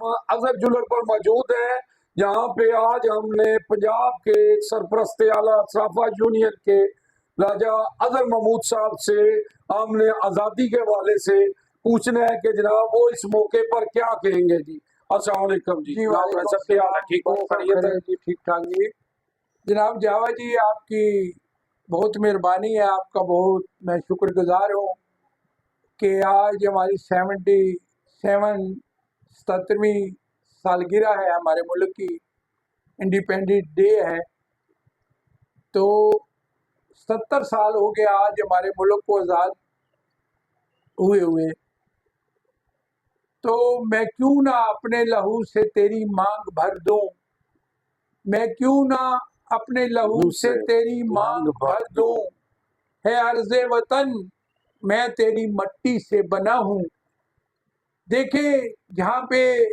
Azhar jeweller پر موجود ہیں، جہاں پہ آج ہم نے پنجاب کے سرپرست اعلیٰ صافہ یونین کے راجہ اظہر محمود صاحب سے ہم نے آزادی کے حوالے سے پوچھنا ہے کہ جناب وہ اس موقع پر کیا کہیں گے جی۔ السلام علیکم جی۔ سب کے حال ٹھیک ہو؟ خیریت ہے جی؟ ٹھیک ٹھاک جی۔ جناب جاوا جی، آپ کی بہت مہربانی ہے، آپ کا بہت میں شکر گزار ہوں کہ آج ہماری 77ویں سالگرہ ہے، ہمارے ملک کی انڈیپینڈنٹ ڈے ہے۔ تو 70 سال ہو گیا آج ہمارے ملک کو آزاد ہوئے۔ تو میں کیوں نہ اپنے لہو سے تیری مانگ بھر دوں، میں کیوں نہ اپنے لہو سے تیری مانگ بھر دوں، ہے عرض وطن میں تیری مٹی سے بنا ہوں۔ دیکھیں جہاں پہ